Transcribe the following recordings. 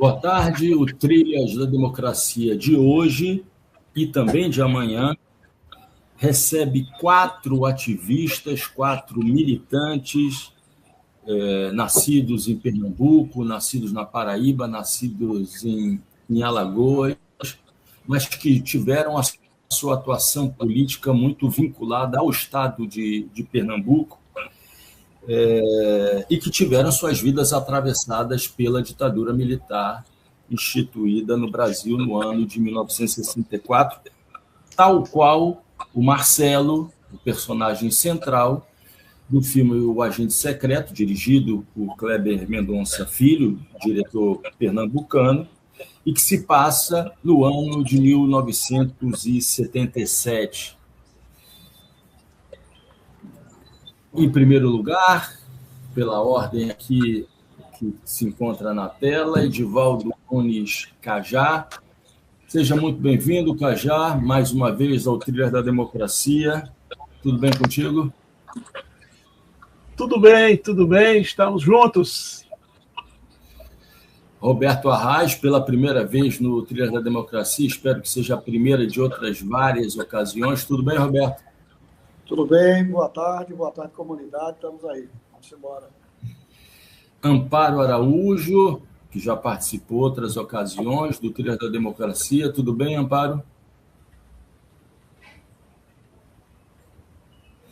Boa tarde. O Trilhas da Democracia de hoje e também de amanhã recebe 4 ativistas, 4 militantes, nascidos em Pernambuco, nascidos na Paraíba, nascidos em Alagoas, mas que tiveram a sua atuação política muito vinculada ao Estado de Pernambuco, e que tiveram suas vidas atravessadas pela ditadura militar instituída no Brasil no ano de 1964, tal qual o Marcelo, o personagem central do filme O Agente Secreto, dirigido por Kleber Mendonça Filho, diretor pernambucano, e que se passa no ano de 1977. Em primeiro lugar, pela ordem aqui que se encontra na tela, Edivaldo Nunes Cajá. Seja muito bem-vindo, Cajá, mais uma vez ao Trilhas da Democracia. Tudo bem contigo? Tudo bem, estamos juntos. Roberto Arraes, pela primeira vez no Trilhas da Democracia, espero que seja a primeira de outras várias ocasiões. Tudo bem, Roberto? Tudo bem, boa tarde, comunidade, estamos aí, vamos embora. Amparo Araújo, que já participou outras ocasiões do Trilhas da Democracia. Tudo bem, Amparo?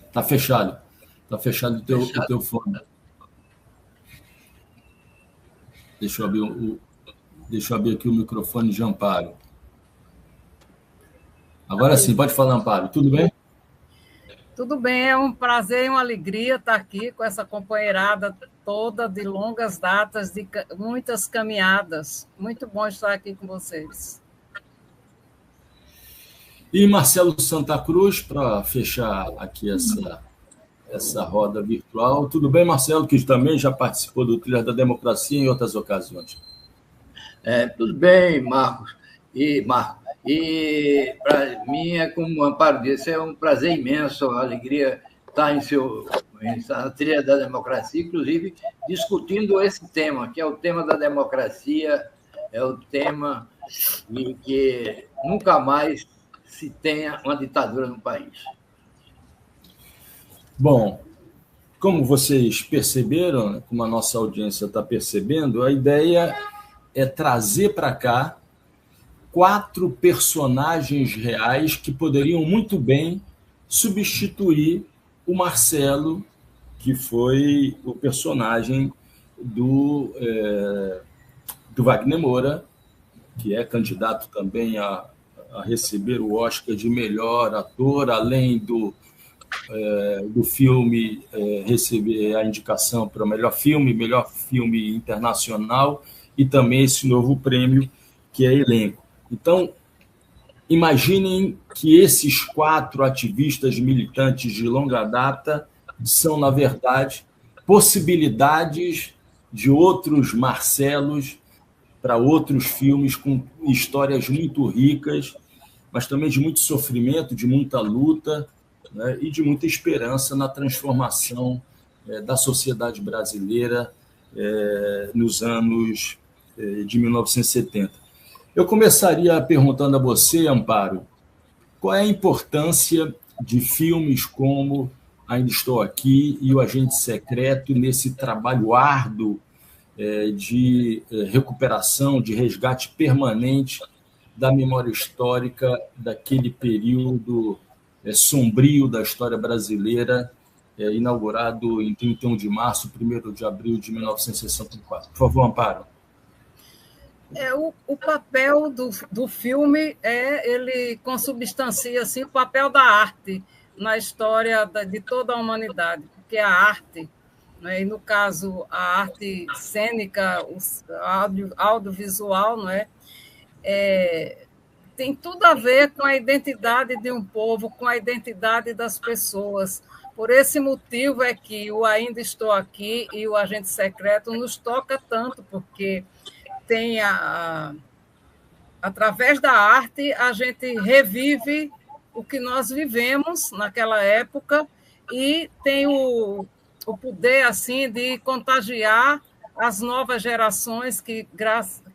Está fechado. Está fechado o teu fone. Deixa eu abrir aqui o microfone de Amparo. Agora sim, pode falar, Amparo. Tudo bem? Tudo bem, é um prazer e uma alegria estar aqui com essa companheirada toda de longas datas, de muitas caminhadas. Muito bom estar aqui com vocês. E Marcelo Santa Cruz, para fechar aqui essa roda virtual. Tudo bem, Marcelo, que também já participou do Trilhas da Democracia em outras ocasiões? Tudo bem, Marcos. E para mim, como o Amparo disse, é um prazer imenso, uma alegria estar na Trilha da Democracia, inclusive discutindo esse tema, que é o tema da democracia, é o tema de que nunca mais se tenha uma ditadura no país. Bom, como vocês perceberam, como a nossa audiência está percebendo, a ideia é trazer para cá 4 personagens reais que poderiam muito bem substituir o Marcelo, que foi o personagem do Wagner Moura, que é candidato também a receber o Oscar de melhor ator, além do filme receber a indicação para o melhor filme internacional, e também esse novo prêmio que é elenco. Então, imaginem que esses 4 ativistas militantes de longa data são, na verdade, possibilidades de outros Marcelos para outros filmes com histórias muito ricas, mas também de muito sofrimento, de muita luta, né, e de muita esperança na transformação da sociedade brasileira nos anos de 1970. Eu começaria perguntando a você, Amparo, qual é a importância de filmes como Ainda Estou Aqui e O Agente Secreto nesse trabalho árduo de recuperação, de resgate permanente da memória histórica daquele período sombrio da história brasileira, inaugurado em 31 de março, 1º de abril de 1964. Por favor, Amparo. O papel do filme ele consubstancia assim, o papel da arte na história de toda a humanidade, porque a arte, né, e no caso a arte cênica, o audiovisual, não é, tem tudo a ver com a identidade de um povo, com a identidade das pessoas. Por esse motivo é que o Ainda Estou Aqui e o Agente Secreto nos toca tanto, porque tem através da arte, a gente revive o que nós vivemos naquela época e tem o poder assim de contagiar as novas gerações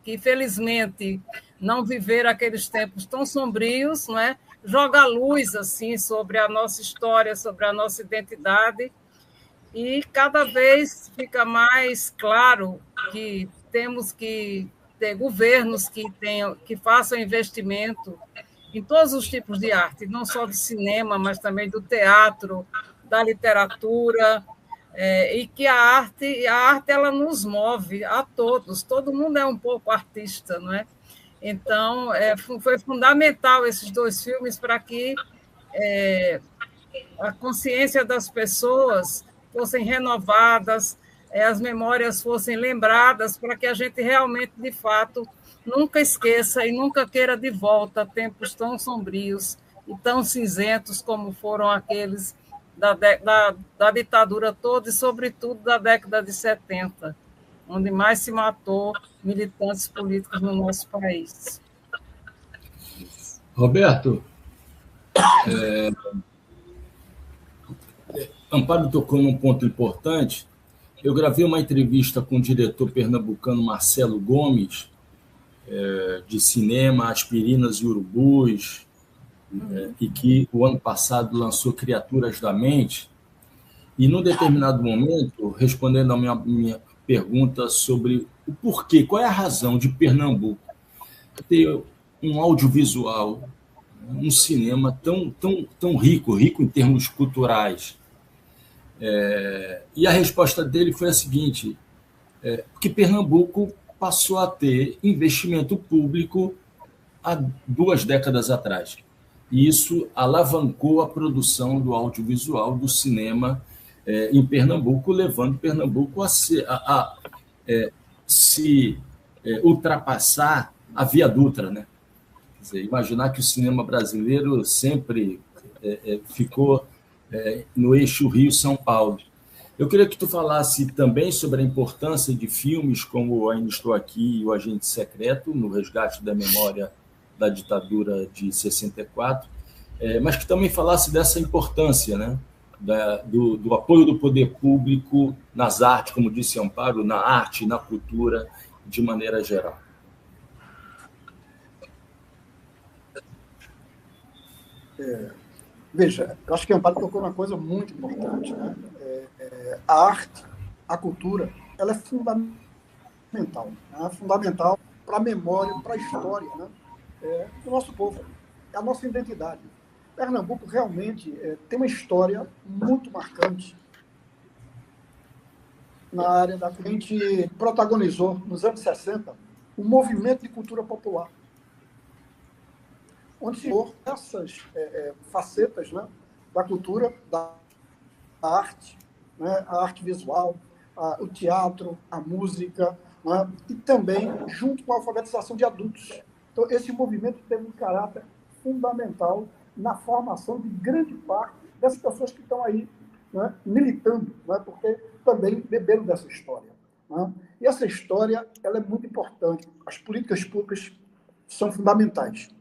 que felizmente não viveram aqueles tempos tão sombrios, não é? Joga luz assim sobre a nossa história, sobre a nossa identidade, e cada vez fica mais claro que temos que ter governos que façam investimento em todos os tipos de arte, não só do cinema, mas também do teatro, da literatura, e que a arte ela nos move a todos, todo mundo é um pouco artista, não é? Então, foi fundamental esses 2 filmes para que a consciência das pessoas fossem renovadas, as memórias fossem lembradas, para que a gente realmente, de fato, nunca esqueça e nunca queira de volta tempos tão sombrios e tão cinzentos como foram aqueles da ditadura toda e, sobretudo, da década de 70, onde mais se matou militantes políticos no nosso país. Roberto, Amparo tocou num ponto importante. Eu gravei uma entrevista com o diretor pernambucano Marcelo Gomes, de cinema, Aspirinas e Urubus, e que o ano passado lançou Criaturas da Mente. E, num determinado momento, respondendo a minha pergunta sobre o porquê, qual é a razão de Pernambuco ter um audiovisual, um cinema tão rico em termos culturais. E a resposta dele foi a seguinte: porque Pernambuco passou a ter investimento público há 2 décadas atrás. E isso alavancou a produção do audiovisual, do cinema em Pernambuco, levando Pernambuco a se ultrapassar a Via Dutra, né? Quer dizer, imaginar que o cinema brasileiro sempre ficou no eixo Rio-São Paulo. Eu queria que tu falasse também sobre a importância de filmes como Ainda Estou Aqui e O Agente Secreto, no resgate da memória da ditadura de 64, mas que também falasse dessa importância, né, do apoio do poder público nas artes, como disse Amparo, na arte, na cultura, de maneira geral. Veja, eu acho que o Amparo tocou uma coisa muito importante, né? A arte, a cultura, ela é fundamental, né? Fundamental para a memória, para a história, né? Do nosso povo, é a nossa identidade. Pernambuco realmente tem uma história muito marcante na área da cultura. A gente protagonizou, nos anos 60, um movimento de cultura popular, onde se for essas facetas, né, da cultura, da arte, né, a arte visual, o teatro, a música, né, e também junto com a alfabetização de adultos. Então, esse movimento teve um caráter fundamental na formação de grande parte dessas pessoas que estão aí, né, militando, né, porque também beberam dessa história, né? E essa história ela é muito importante. As políticas públicas são fundamentais.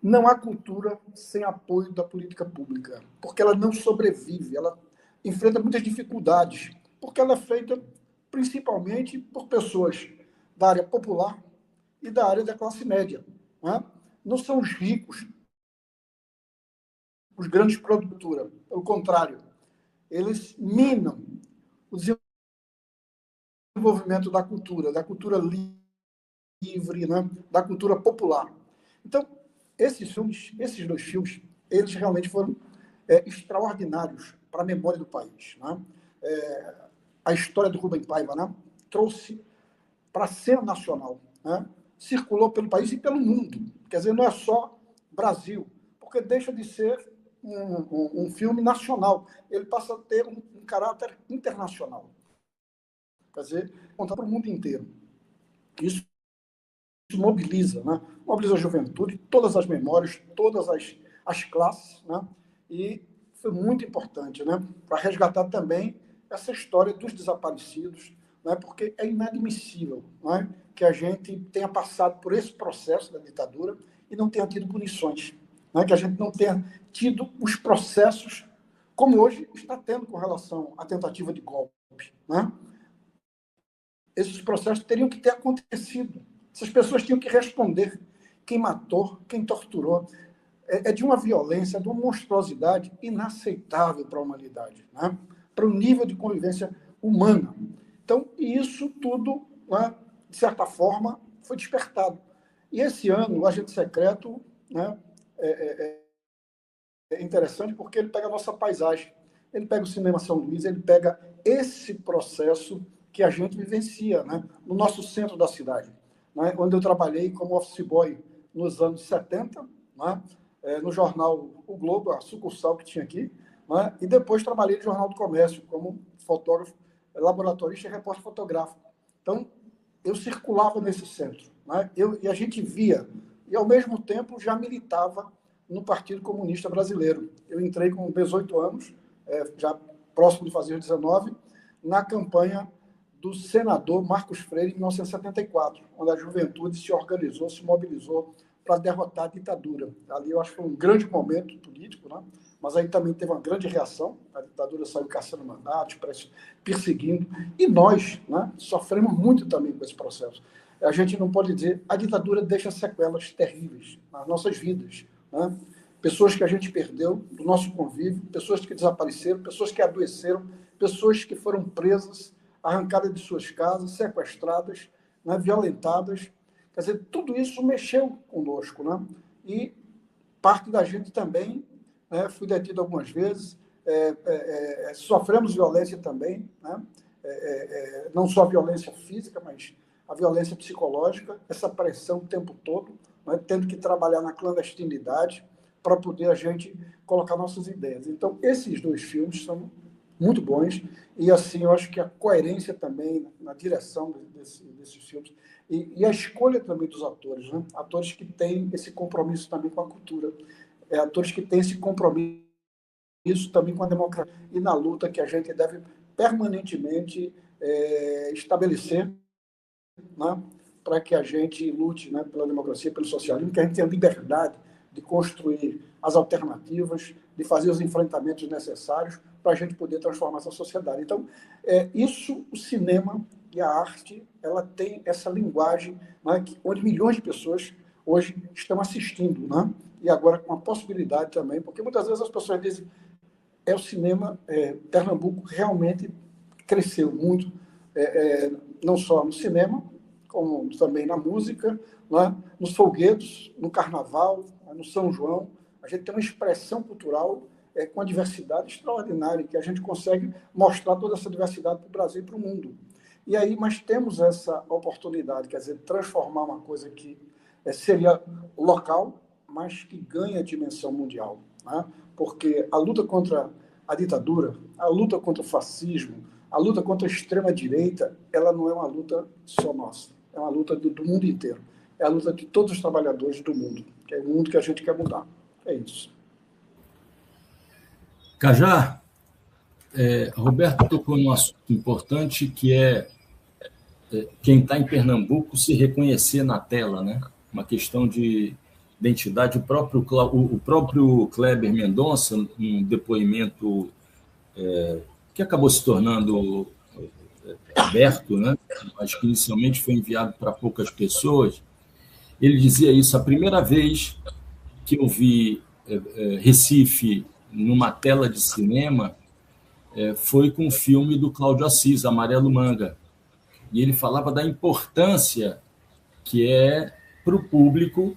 Não há cultura sem apoio da política pública, porque ela não sobrevive, ela enfrenta muitas dificuldades, porque ela é feita principalmente por pessoas da área popular e da área da classe média, né? Não são os ricos, os grandes produtores, pelo contrário, eles minam o desenvolvimento da cultura livre, né? Da cultura popular. Então, esses 2 filmes, eles realmente foram extraordinários para a memória do país, né? A história do Rubem Paiva, né, trouxe para a cena nacional, né? Circulou pelo país e pelo mundo. Quer dizer, não é só Brasil, porque deixa de ser um filme nacional. Ele passa a ter um caráter internacional. Quer dizer, contar para o mundo inteiro. Isso mobiliza, né? Mobiliza a juventude, todas as memórias, todas as classes, né? E foi muito importante, né, para resgatar também essa história dos desaparecidos, né, porque é inadmissível, né, que a gente tenha passado por esse processo da ditadura e não tenha tido punições, né, que a gente não tenha tido os processos como hoje está tendo com relação à tentativa de golpe, né? Esses processos teriam que ter acontecido Essas pessoas tinham que responder quem matou, quem torturou. É de uma violência, de uma monstruosidade inaceitável para a humanidade, né? Para o nível de convivência humana. Então, isso tudo, né, de certa forma, foi despertado. E esse ano, o Agente Secreto, né, é interessante porque ele pega a nossa paisagem, ele pega o Cinema São Luís, ele pega esse processo que a gente vivencia, né, no nosso centro da cidade, né, onde eu trabalhei como office boy nos anos 70, né, no jornal O Globo, a sucursal que tinha aqui, né, e depois trabalhei no Jornal do Comércio como fotógrafo, laboratorista e repórter fotográfico. Então, eu circulava nesse centro, né, e a gente via, e ao mesmo tempo já militava no Partido Comunista Brasileiro. Eu entrei com 18 anos, já próximo de fazer 19, na campanha do senador Marcos Freire, em 1974, onde a juventude se organizou, se mobilizou para derrotar a ditadura. Ali eu acho que foi um grande momento político, né? Mas aí também teve uma grande reação, a ditadura saiu caçando mandatos, perseguindo, e nós, né, sofremos muito também com esse processo. A gente não pode dizer, a ditadura deixa sequelas terríveis nas nossas vidas, né? Pessoas que a gente perdeu do nosso convívio, pessoas que desapareceram, pessoas que adoeceram, pessoas que foram presas, arrancadas de suas casas, sequestradas, né, violentadas. Quer dizer, tudo isso mexeu conosco, né? E parte da gente também, né, fui detido algumas vezes, sofremos violência também, né? Não só a violência física, mas a violência psicológica, essa pressão o tempo todo, né, tendo que trabalhar na clandestinidade para poder a gente colocar nossas ideias. Então, esses dois filmes são muito bons e, assim, eu acho que a coerência também na direção desses filmes e a escolha também dos atores, né? Atores que têm esse compromisso também com a cultura, atores que têm esse compromisso também com a democracia e na luta que a gente deve permanentemente estabelecer, né, para que a gente lute, né, pela democracia, pelo socialismo, que a gente tenha liberdade de construir as alternativas, de fazer os enfrentamentos necessários para a gente poder transformar essa sociedade. Então, isso, o cinema e a arte, ela tem essa linguagem, né, onde milhões de pessoas hoje estão assistindo, né? E agora com a possibilidade também, porque muitas vezes as pessoas dizem o cinema, Pernambuco realmente cresceu muito, não só no cinema, como também na música, né, nos folguedos, no carnaval, no São João. A gente tem uma expressão cultural com uma diversidade extraordinária, que a gente consegue mostrar toda essa diversidade para o Brasil e para o mundo. E aí, mas temos essa oportunidade, quer dizer, transformar uma coisa que seria local, mas que ganha dimensão mundial, né? Porque a luta contra a ditadura, a luta contra o fascismo, a luta contra a extrema-direita, ela não é uma luta só nossa, é uma luta do mundo inteiro. É a luta de todos os trabalhadores do mundo, que é o mundo que a gente quer mudar. É isso. Cajá, Roberto tocou num assunto importante, que é quem está em Pernambuco se reconhecer na tela, né? Uma questão de identidade. O próprio Kleber Mendonça, num depoimento que acabou se tornando aberto, né? Acho que inicialmente foi enviado para poucas pessoas, ele dizia isso: a primeira vez que eu vi Recife numa tela de cinema foi com o filme do Cláudio Assis, Amarelo Manga. E ele falava da importância que é para o público,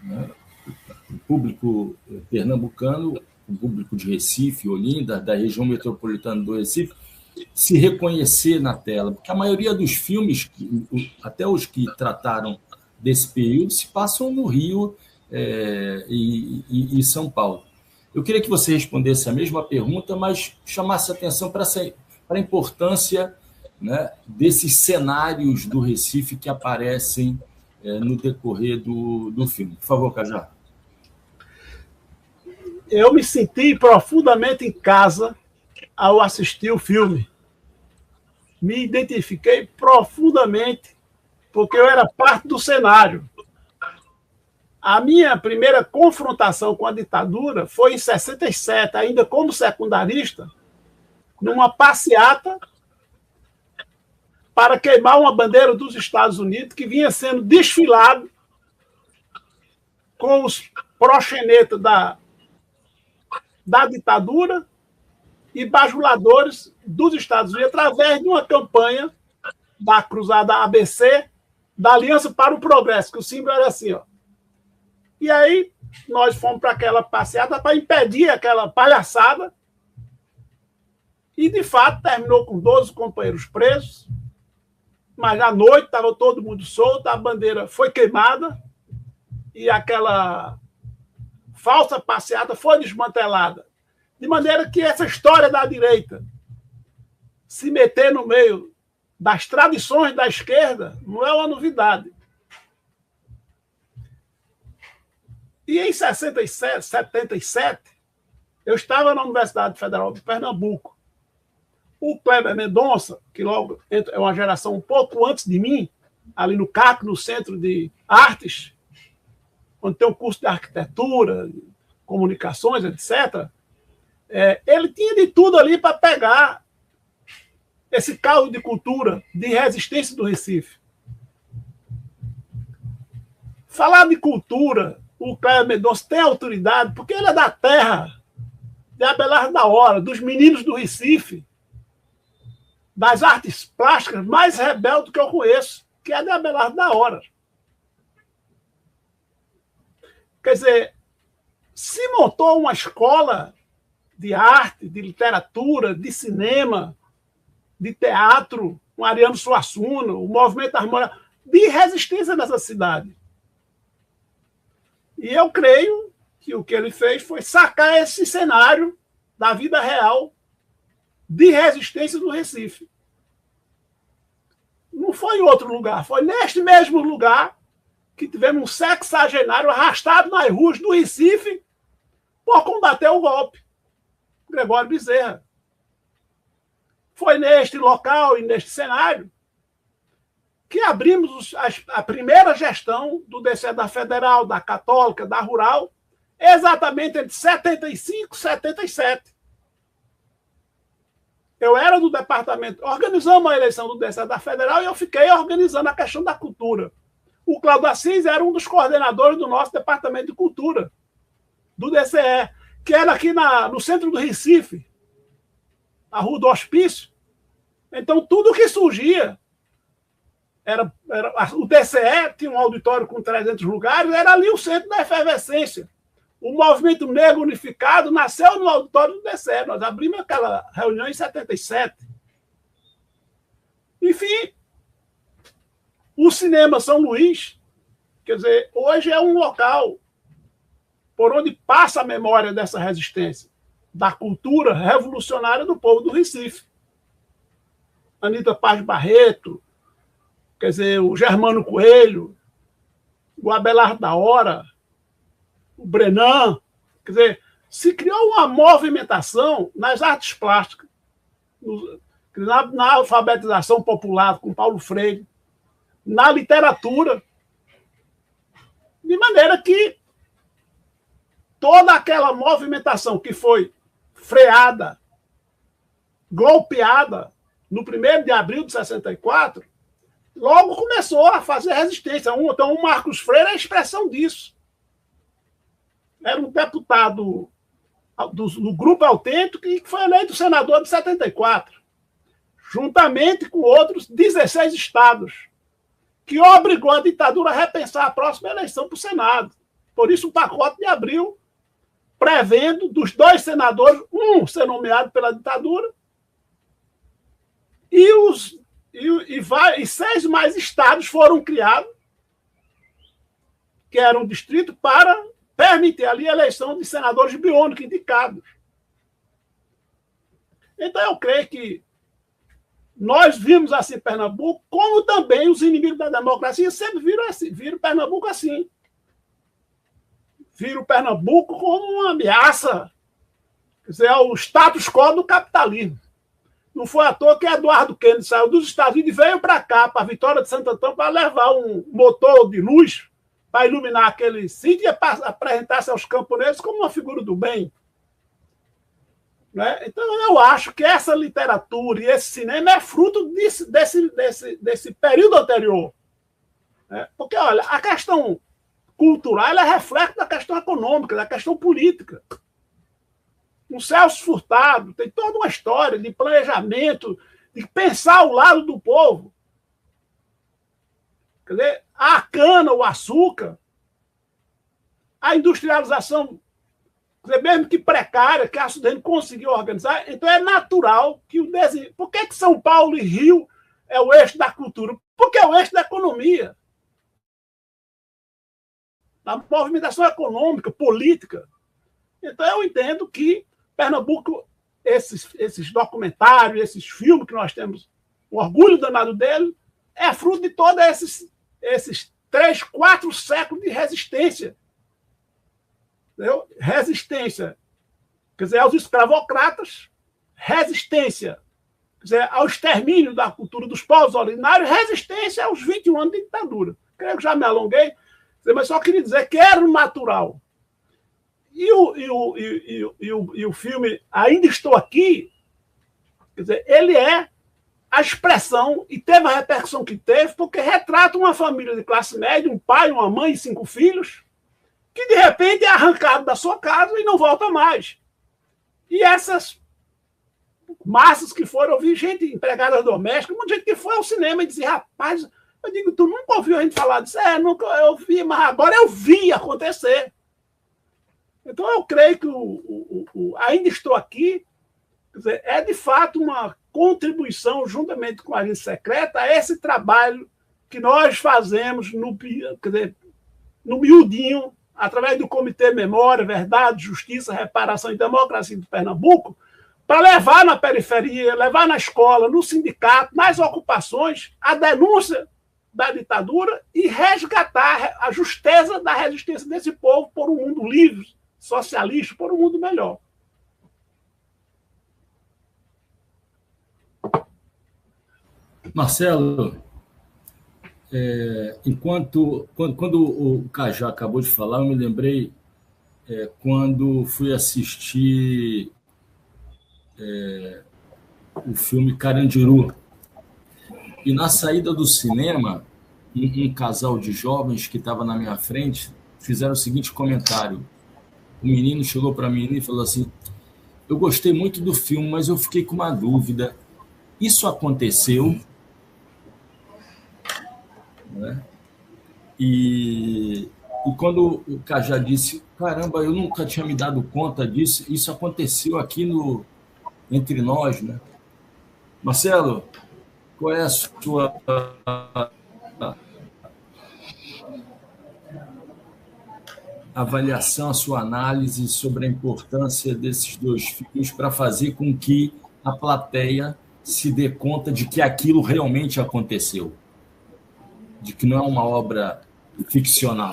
né, o público pernambucano, o público de Recife, Olinda, da região metropolitana do Recife, se reconhecer na tela. Porque a maioria dos filmes, até os que trataram desse período, se passam no Rio e São Paulo. Eu queria que você respondesse a mesma pergunta, mas chamasse atenção para a importância, né, desses cenários do Recife que aparecem no decorrer do filme. Por favor, Cajá. Eu me senti profundamente em casa ao assistir o filme. Me identifiquei profundamente, porque eu era parte do cenário. A minha primeira confrontação com a ditadura foi em 67, ainda como secundarista, numa passeata para queimar uma bandeira dos Estados Unidos que vinha sendo desfilado com os proxenetas da ditadura e bajuladores dos Estados Unidos através de uma campanha da Cruzada ABC, da Aliança para o Progresso, que o símbolo era assim, ó. E aí nós fomos para aquela passeata para impedir aquela palhaçada e, de fato, terminou com 12 companheiros presos, mas à noite estava todo mundo solto, a bandeira foi queimada e aquela falsa passeata foi desmantelada. De maneira que essa história da direita se meter no meio das tradições da esquerda não é uma novidade. E em 77, eu estava na Universidade Federal de Pernambuco. O Kleber Mendonça, que logo é uma geração um pouco antes de mim, ali no CAC, no Centro de Artes, onde tem um curso de arquitetura, comunicações, etc., ele tinha de tudo ali para pegar esse caldo de cultura, de resistência do Recife. Falar de cultura, o Kleber Mendonça tem autoridade, porque ele é da terra de Abelardo da Hora, dos meninos do Recife, das artes plásticas mais rebeldes que eu conheço, que é de Abelardo da Hora. Quer dizer, se montou uma escola de arte, de literatura, de cinema, de teatro, com Ariano Suassuna, o movimento harmônico, de resistência nessa cidade. E eu creio que o que ele fez foi sacar esse cenário da vida real de resistência do Recife. Não foi em outro lugar, foi neste mesmo lugar que tivemos um sexagenário arrastado nas ruas do Recife por combater o golpe. Gregório Bezerra. Foi neste local e neste cenário que abrimos a primeira gestão do DCE da Federal, da Católica, da Rural, exatamente entre 75 e 77. Eu era do departamento, organizamos a eleição do DCE da Federal e eu fiquei organizando a questão da cultura. O Cláudio Assis era um dos coordenadores do nosso departamento de cultura, do DCE, que era aqui no centro do Recife, a Rua do Hospício. Então, tudo que surgia, o DCE tinha um auditório com 300 lugares, era ali o centro da efervescência. O movimento negro unificado nasceu no auditório do DCE. Nós abrimos aquela reunião em 77. Enfim, o Cinema São Luís, quer dizer, hoje é um local por onde passa a memória dessa resistência, da cultura revolucionária do povo do Recife. Anita Paz Barreto, quer dizer, o Germano Coelho, o Abelardo da Hora, o Brenan, quer dizer, se criou uma movimentação nas artes plásticas, na alfabetização popular com Paulo Freire, na literatura, de maneira que toda aquela movimentação que foi freada, golpeada no 1º de abril de 64, logo começou a fazer resistência. Então, o Marcos Freire é a expressão disso. Era um deputado do Grupo Autêntico que foi eleito senador de 74, juntamente com outros 16 estados, que obrigou a ditadura a repensar a próxima eleição para o Senado. Por isso, o pacote de abril, prevendo dos 2 senadores, um ser nomeado pela ditadura, e 6 mais estados foram criados, que eram um distrito, para permitir ali a eleição de senadores biônicos indicados. Então, eu creio que nós vimos assim Pernambuco, como também os inimigos da democracia sempre viram Pernambuco assim. Viram Pernambuco como uma ameaça, quer dizer, ao status quo do capitalismo. Não foi à toa que Eduardo Kennedy saiu dos Estados Unidos e veio para cá, para a Vitória de Santo Antão, para levar um motor de luz para iluminar aquele sítio e apresentar-se aos camponeses como uma figura do bem. Né? Então, eu acho que essa literatura e esse cinema é fruto desse período anterior. Né? Porque, olha, a questão cultural é reflexo da questão econômica, da questão política. O Celso Furtado tem toda uma história de planejamento, de pensar ao lado do povo. Quer dizer, a cana, o açúcar, a industrialização, mesmo que precária, que a Sudene conseguiu organizar, então é natural que o desenho... Por que São Paulo e Rio é o eixo da cultura? Porque é o eixo da economia. Da movimentação econômica, política. Então eu entendo que Pernambuco, esses documentários, esses filmes que nós temos, o orgulho danado dele, é fruto de todos esses 3, 4 séculos de resistência. Entendeu? Resistência, quer dizer, aos escravocratas, resistência, quer dizer, ao extermínio da cultura dos povos originários, resistência aos 21 anos de ditadura. Creio que já me alonguei, mas só queria dizer que era o natural. E o filme Ainda Estou Aqui, quer dizer, ele é a expressão, e teve a repercussão que teve, porque retrata uma família de classe média, um pai, uma mãe e 5 filhos, que de repente é arrancado da sua casa e não volta mais. E essas massas que foram, eu vi gente, empregadas domésticas, muita gente que foi ao cinema e dizia, rapaz, eu digo, tu nunca ouviu a gente falar disso? Nunca eu vi, mas agora eu vi acontecer. Então eu creio que Ainda Estou Aqui, quer dizer, é de fato uma contribuição, juntamente com a Agência Secreta, a esse trabalho que nós fazemos quer dizer, no miudinho, através do Comitê Memória, Verdade, Justiça, Reparação e Democracia de Pernambuco, para levar na periferia, levar na escola, no sindicato, nas ocupações, a denúncia da ditadura e resgatar a justeza da resistência desse povo por um mundo livre, socialista, por um mundo melhor. Marcelo, quando o Cajá acabou de falar, eu me lembrei quando fui assistir o filme Carandiru. E na saída do cinema, um casal de jovens que estava na minha frente fizeram o seguinte comentário. O menino chegou para mim e falou assim, eu gostei muito do filme, mas eu fiquei com uma dúvida. Isso aconteceu? Né? E quando o Cajá disse, caramba, eu nunca tinha me dado conta disso, isso aconteceu aqui entre nós, né? Marcelo, qual é a sua avaliação, a sua análise sobre a importância desses 2 filmes para fazer com que a plateia se dê conta de que aquilo realmente aconteceu? De que não é uma obra ficcional.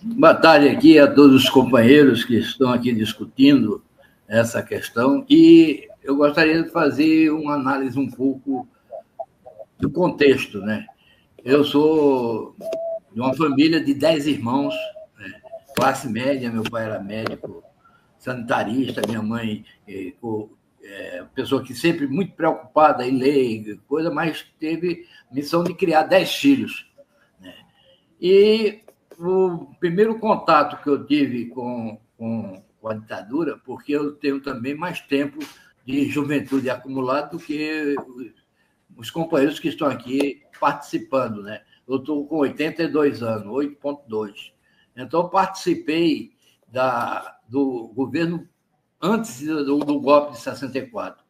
Boa tarde aqui a todos os companheiros que estão aqui discutindo essa questão, e eu gostaria de fazer uma análise um pouco do contexto, né? Eu sou de uma família de 10 irmãos, né? Classe média, meu pai era médico sanitarista, minha mãe pessoa que sempre muito preocupada em ler, coisa, mas teve missão de criar 10 filhos. Né? E o primeiro contato que eu tive com a ditadura, porque eu tenho também mais tempo de juventude acumulado do que os companheiros que estão aqui participando. Né? Eu estou com 82 anos, 8,2. Então, eu participei do governo antes do golpe de 64.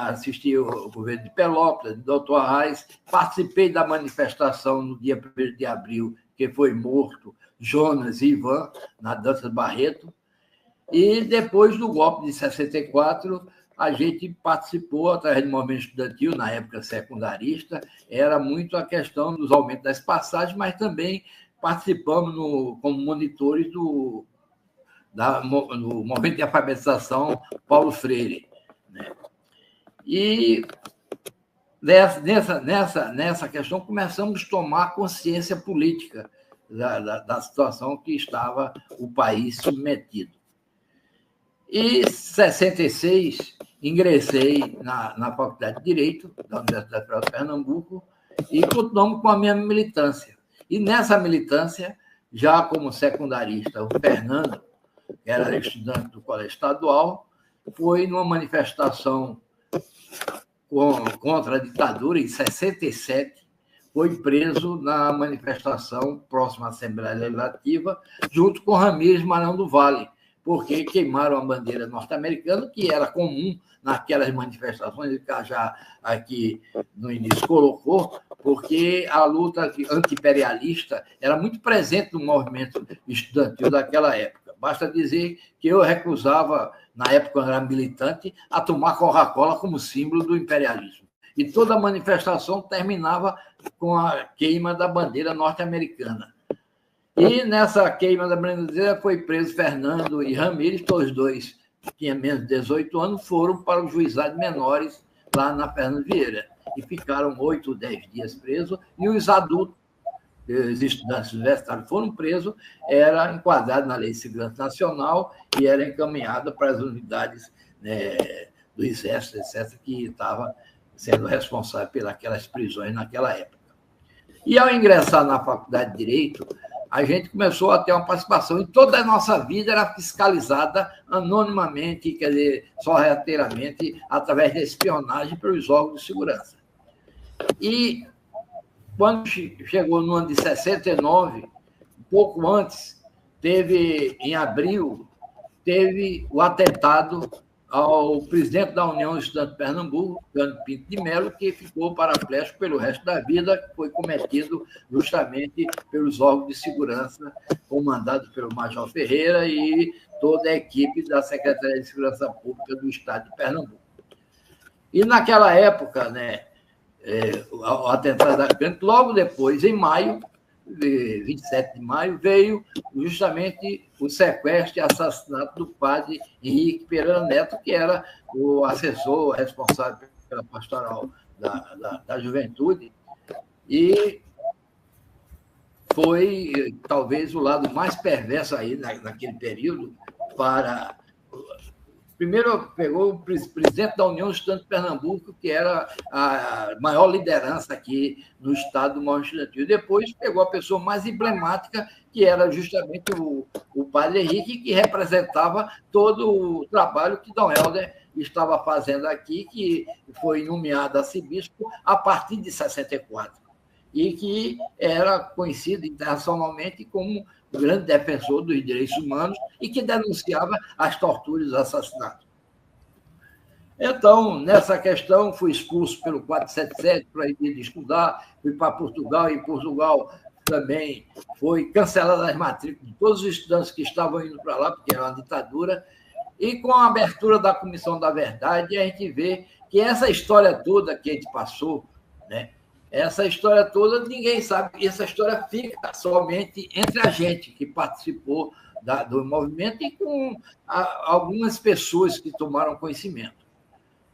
Assisti o governo de Pelópolis, do Dr. Arraes, participei da manifestação no dia 1º de abril, que foi morto Jonas e Ivan, na Dança Barreto, e depois do golpe de 64, a gente participou através do movimento estudantil, na época secundarista, era muito a questão dos aumentos das passagens, mas também participamos como monitores do movimento de alfabetização Paulo Freire. Né? E nessa questão começamos a tomar consciência política. da situação que estava o país submetido. E, em 66, ingressei na Faculdade de Direito da Universidade Federal de Pernambuco e continuamos com a minha militância. E nessa militância, já como secundarista, o Fernando, que era estudante do Colégio Estadual, foi numa manifestação contra a ditadura, em 67, foi preso na manifestação próxima à Assembleia Legislativa, junto com Ramires Maranhão do Vale, porque queimaram a bandeira norte-americana, que era comum naquelas manifestações, que já aqui no início colocou, porque a luta anti-imperialista era muito presente no movimento estudantil daquela época. Basta dizer que eu recusava, na época eu era militante, a tomar Coca-Cola como símbolo do imperialismo. E toda a manifestação terminava com a queima da bandeira norte-americana. E nessa queima da bandeira foi preso Fernando e Ramires, todos dois tinham menos de 18 anos, foram para o juizado de menores lá na Fernando Vieira. E ficaram 8 ou 10 dias presos, e os adultos, os estudantes universitários foram presos, era enquadrado na Lei de Segurança Nacional e era encaminhado para as unidades, né, do Exército, etc., que estava sendo responsável pelas prisões naquela época. E ao ingressar na Faculdade de Direito, a gente começou a ter uma participação, e toda a nossa vida era fiscalizada anonimamente, quer dizer, sorrateiramente, através da espionagem pelos órgãos de segurança. E quando chegou no ano de 69, pouco antes, em abril, teve o atentado ao presidente da União Estudante de Pernambuco, Cândido Pinto de Melo, que ficou paraplégico pelo resto da vida, que foi cometido justamente pelos órgãos de segurança, comandados pelo Major Ferreira e toda a equipe da Secretaria de Segurança Pública do Estado de Pernambuco. E naquela época, né, o atentado da Cândido, logo depois, em maio, 27 de maio, veio justamente o sequestro e assassinato do padre Henrique Pereira Neto, que era o assessor responsável pela pastoral da juventude, e foi talvez o lado mais perverso aí naquele período para... Primeiro pegou o presidente da União Estudante de Pernambuco, que era a maior liderança aqui no estado do movimento estudantil. Depois pegou a pessoa mais emblemática, que era justamente o padre Henrique, que representava todo o trabalho que Dom Helder estava fazendo aqui, que foi nomeado arcebispo a partir de 64, e que era conhecido internacionalmente como o grande defensor dos direitos humanos e que denunciava as torturas e os assassinatos. Então, nessa questão, fui expulso pelo 477, proibido de estudar, fui para Portugal, e em Portugal também foi cancelada as matrículas de todos os estudantes que estavam indo para lá, porque era uma ditadura, e com a abertura da Comissão da Verdade, a gente vê que essa história toda que a gente passou, né, essa história toda, ninguém sabe, essa história fica somente entre a gente que participou do movimento e com algumas pessoas que tomaram conhecimento.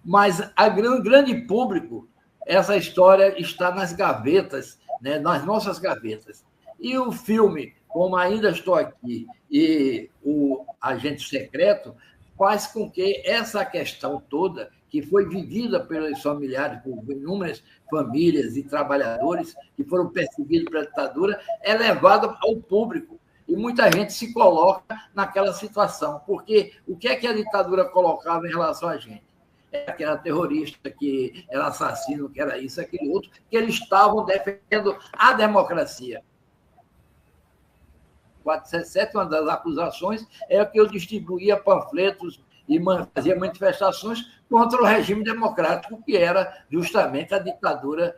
Mas o grande público, essa história está nas gavetas, né, nas nossas gavetas. E o filme, como Ainda Estou Aqui, e o Agente Secreto, faz com que essa questão toda, que foi vivida pelos familiares, por inúmeras famílias e trabalhadores que foram perseguidos pela ditadura, é levada ao público. E muita gente se coloca naquela situação. Porque o que é que a ditadura colocava em relação a gente? Era que era terrorista, que era assassino, que era isso, aquele outro, que eles estavam defendendo a democracia. 477, uma das acusações, era que eu distribuía panfletos e fazia manifestações contra o regime democrático, que era justamente a ditadura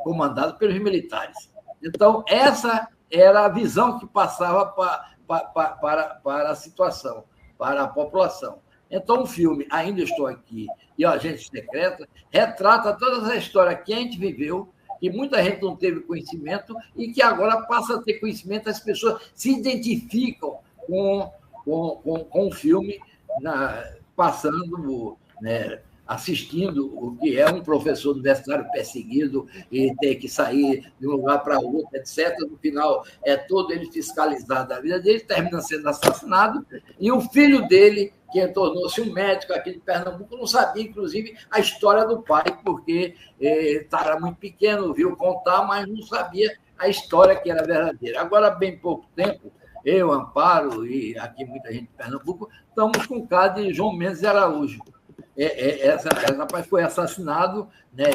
comandada pelos militares. Então, essa era a visão que passava para a situação, para a população. Então, o filme Ainda Estou Aqui e o Agente Secreto retrata toda essa história que a gente viveu, que muita gente não teve conhecimento e que agora passa a ter conhecimento, as pessoas se identificam com o filme, passando, né, assistindo o que é um professor universitário perseguido e ter que sair de um lugar para outro, etc. No final, é todo ele fiscalizado da vida dele, termina sendo assassinado, e o filho dele, que tornou-se um médico aqui de Pernambuco, não sabia, inclusive, a história do pai, porque estava muito pequeno, viu contar, mas não sabia a história que era verdadeira. Agora, há bem pouco tempo, eu, Amparo, e aqui muita gente de Pernambuco, estamos com o caso de João Mendes de Araújo. Essa rapaz foi assassinado, né,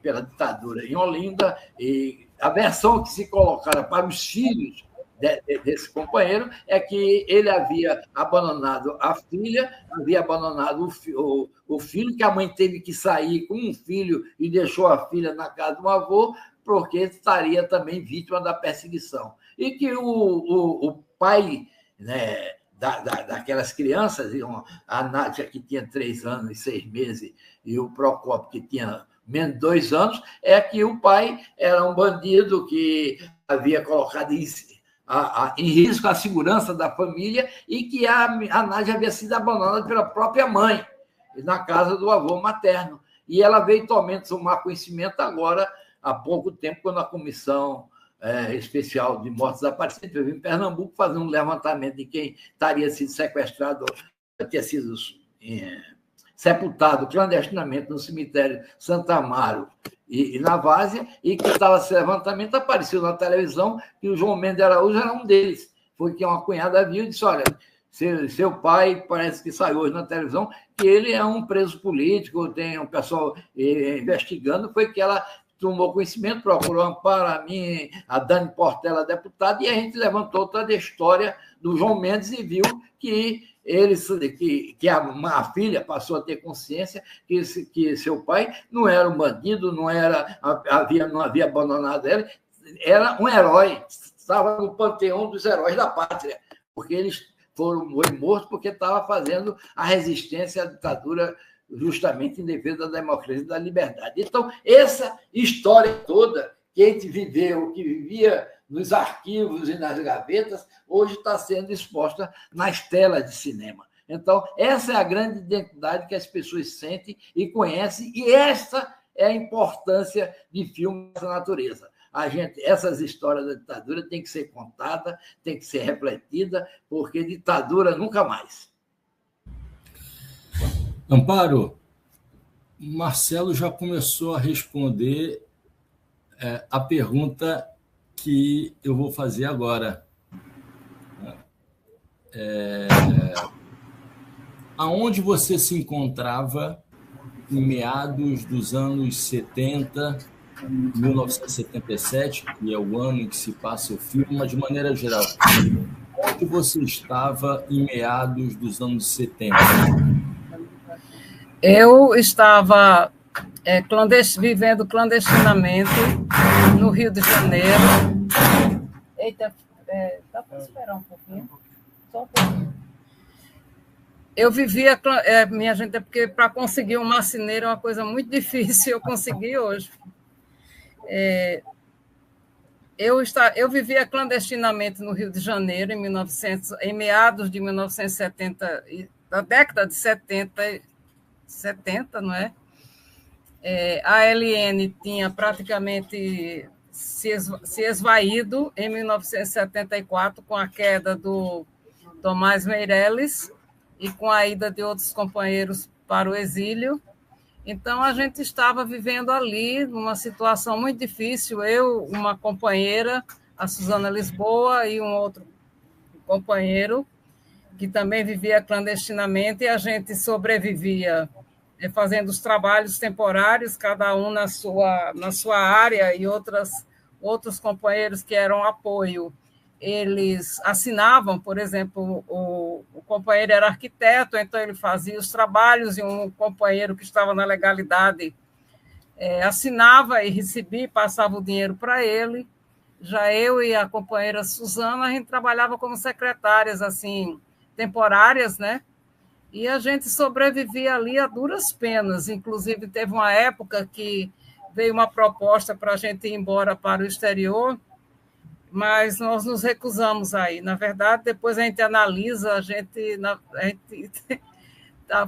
pela ditadura em Olinda, e a versão que se colocara para os filhos desse companheiro é que ele havia abandonado a filha, havia abandonado o filho, que a mãe teve que sair com um filho e deixou a filha na casa do avô, porque estaria também vítima da perseguição. E que o pai, né, daquelas crianças, a Nádia, que tinha 3 anos e 6 meses, e o Procópio, que tinha menos de 2 anos, é que o pai era um bandido que havia colocado em risco a segurança da família e que a Nádia havia sido abandonada pela própria mãe, na casa do avô materno. E ela veio totalmente tomar conhecimento agora, há pouco tempo, quando a Comissão Especial de Mortos Desaparecidos veio em Pernambuco fazer um levantamento de quem estaria sido sequestrado, tinha sido sepultado clandestinamente no cemitério Santa Amaro e na Várzea, e que estava esse levantamento, apareceu na televisão que o João Mendes de Araújo era um deles. Foi que uma cunhada viu e disse: olha, seu pai parece que saiu hoje na televisão que ele é um preso político, tem um pessoal investigando. Foi que ela tomou conhecimento, procurou Amparo, a mim, a Dani Portela, deputada, e a gente levantou toda a história do João Mendes e viu que a filha passou a ter consciência que seu pai não era um bandido, não havia abandonado ela, era um herói, estava no panteão dos heróis da pátria, porque eles foram mortos porque estava fazendo a resistência à ditadura, justamente em defesa da democracia e da liberdade. Então, essa história toda que a gente viveu, que vivia nos arquivos e nas gavetas, hoje está sendo exposta nas telas de cinema. Então, essa é a grande identidade que as pessoas sentem e conhecem, e essa é a importância de filmes dessa natureza. Essas histórias da ditadura têm que ser contadas, têm que ser refletidas, porque ditadura nunca mais. Amparo, Marcelo já começou a responder a pergunta que eu vou fazer agora. Aonde você se encontrava em meados dos anos 70, 1977, que é o ano em que se passa o filme, mas de maneira geral, onde você estava em meados dos anos 70? Eu estava vivendo clandestinamente no Rio de Janeiro. Eita, dá para esperar um pouquinho? Só um pouquinho. Eu vivia, minha gente, é porque para conseguir um marceneiro é uma coisa muito difícil, eu consegui hoje. Eu vivia clandestinamente no Rio de Janeiro em meados de 1970, da década de 70, não é? A LN tinha praticamente se esvaído em 1974 com a queda do Tomás Meireles e com a ida de outros companheiros para o exílio. Então, a gente estava vivendo ali numa situação muito difícil, eu, uma companheira, a Suzana Lisboa, e um outro companheiro, que também vivia clandestinamente, e a gente sobrevivia fazendo os trabalhos temporários, cada um na sua área, e outros companheiros que eram apoio. Eles assinavam, por exemplo, o companheiro era arquiteto, então ele fazia os trabalhos, e um companheiro que estava na legalidade assinava e recebia, passava o dinheiro para ele. Já eu e a companheira Suzana, a gente trabalhava como secretárias assim, temporárias, né? E a gente sobrevivia ali a duras penas. Inclusive, teve uma época que veio uma proposta para a gente ir embora para o exterior, mas nós nos recusamos aí. Na verdade, depois a gente analisa, a gente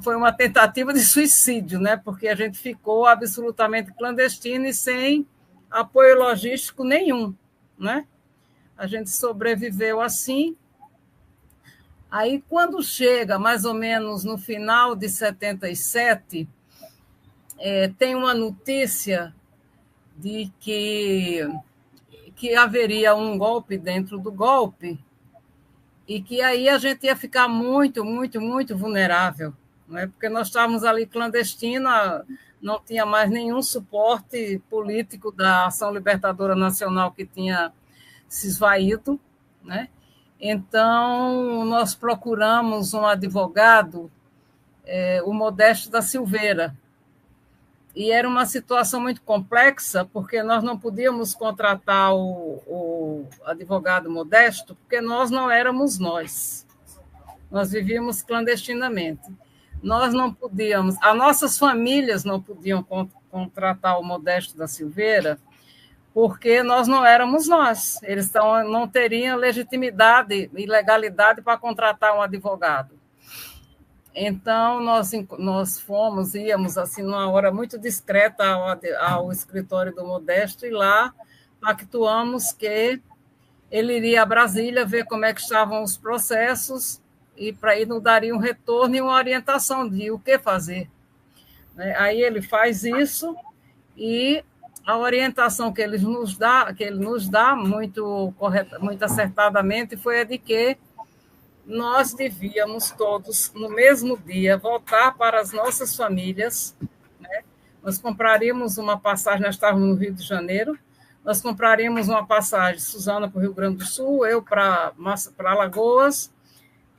foi uma tentativa de suicídio, né? Porque a gente ficou absolutamente clandestino e sem apoio logístico nenhum, né? A gente sobreviveu assim. Aí, quando chega, mais ou menos no final de 77, tem uma notícia de que haveria um golpe dentro do golpe e que aí a gente ia ficar muito, muito, muito vulnerável, né? Porque nós estávamos ali clandestina, não tinha mais nenhum suporte político da Ação Libertadora Nacional que tinha se esvaído, né? Então, nós procuramos um advogado, o Modesto da Silveira, e era uma situação muito complexa, porque nós não podíamos contratar o advogado Modesto, porque nós não éramos nós. Nós vivíamos clandestinamente. Nós não podíamos, as nossas famílias não podiam contratar o Modesto da Silveira, porque nós não éramos nós. Eles não teriam legitimidade e legalidade para contratar um advogado. Então, nós íamos assim, numa hora muito discreta ao escritório do Modesto, e lá pactuamos que ele iria a Brasília ver como é que estavam os processos, e para aí nos daria um retorno e uma orientação de o que fazer. Aí ele faz isso, e a orientação que ele nos dá muito acertadamente, foi a de que nós devíamos todos, no mesmo dia, voltar para as nossas famílias, né? Nós compraríamos uma passagem, nós estávamos no Rio de Janeiro, nós compraríamos uma passagem, Suzana para o Rio Grande do Sul, eu para Alagoas,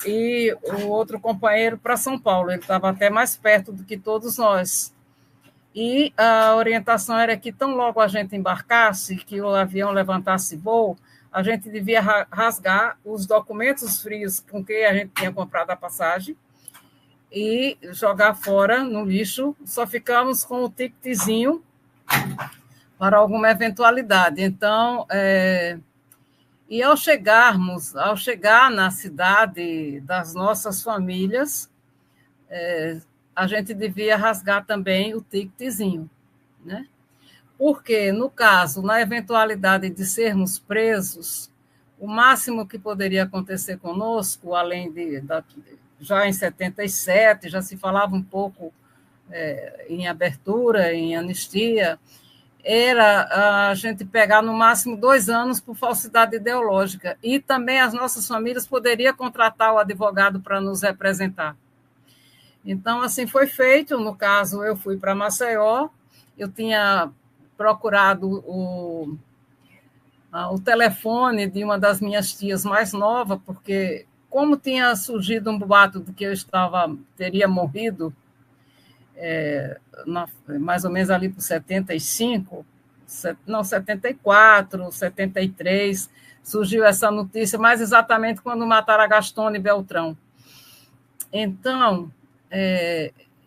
e o outro companheiro para São Paulo. Ele estava até mais perto do que todos nós. E a orientação era que, tão logo a gente embarcasse, que o avião levantasse voo, a gente devia rasgar os documentos frios com que a gente tinha comprado a passagem e jogar fora no lixo. Só ficamos com o ticketzinho para alguma eventualidade. Então, e ao chegar na cidade das nossas famílias, a gente devia rasgar também o ticketzinho, né? Porque, no caso, na eventualidade de sermos presos, o máximo que poderia acontecer conosco, além já em 77, já se falava um pouco em abertura, em anistia, era a gente pegar no máximo 2 anos por falsidade ideológica, e também as nossas famílias poderiam contratar o advogado para nos representar. Então, assim foi feito. No caso, eu fui para Maceió, eu tinha procurado o telefone de uma das minhas tias mais nova, porque, como tinha surgido um boato de que eu teria morrido, mais ou menos ali por 75, não, 74, 73, surgiu essa notícia, mais exatamente quando mataram a Gastone Beltrão. Então,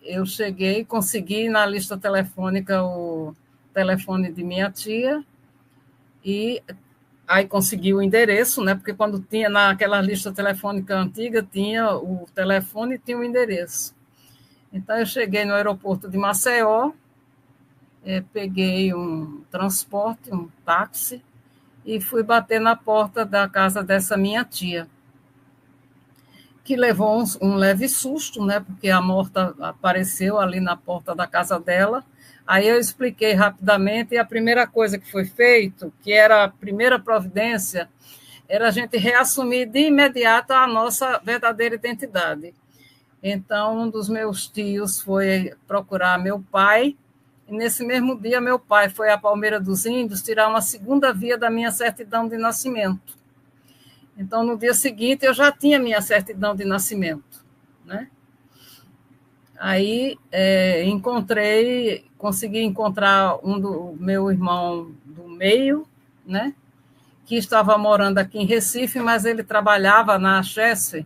eu cheguei, consegui na lista telefônica o telefone de minha tia, e aí consegui o endereço, né? Porque quando tinha naquela lista telefônica antiga, tinha o telefone e tinha o endereço. Então, eu cheguei no aeroporto de Maceió, peguei um transporte, um táxi, e fui bater na porta da casa dessa minha tia, que levou um leve susto, né? Porque a morta apareceu ali na porta da casa dela. Aí eu expliquei rapidamente, e a primeira coisa que foi feito, que era a primeira providência, era a gente reassumir de imediato a nossa verdadeira identidade. Então, um dos meus tios foi procurar meu pai, e nesse mesmo dia meu pai foi à Palmeira dos Índios tirar uma segunda via da minha certidão de nascimento. Então, no dia seguinte, eu já tinha minha certidão de nascimento, né? Aí consegui encontrar do meu irmão do meio, né? Que estava morando aqui em Recife, mas ele trabalhava na Chesse,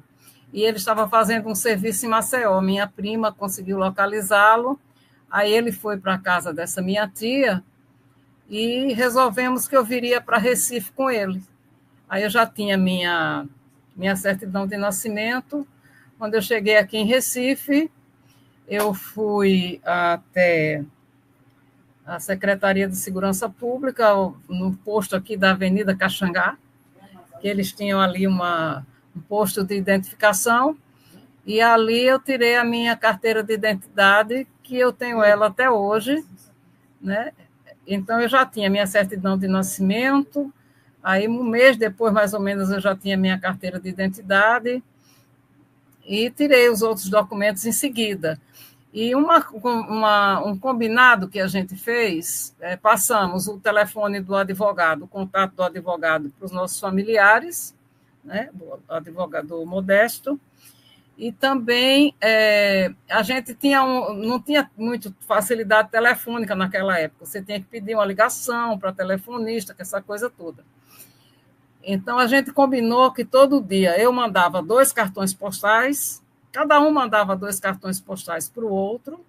e ele estava fazendo um serviço em Maceió. Minha prima conseguiu localizá-lo, aí ele foi para a casa dessa minha tia, e resolvemos que eu viria para Recife com ele. Aí eu já tinha minha certidão de nascimento. Quando eu cheguei aqui em Recife, eu fui até a Secretaria de Segurança Pública, no posto aqui da Avenida Caxangá, que eles tinham ali um posto de identificação, e ali eu tirei a minha carteira de identidade, que eu tenho ela até hoje, né? Então, eu já tinha minha certidão de nascimento, aí um mês depois, mais ou menos, eu já tinha minha carteira de identidade, e tirei os outros documentos em seguida. E um combinado que a gente fez, passamos o telefone do advogado, o contato do advogado para os nossos familiares, né, do advogado Modesto, e também a gente não tinha muito facilidade telefônica naquela época, você tinha que pedir uma ligação para telefonista, que essa coisa toda. Então, a gente combinou que todo dia eu mandava 2 cartões postais, cada um mandava 2 cartões postais para o outro,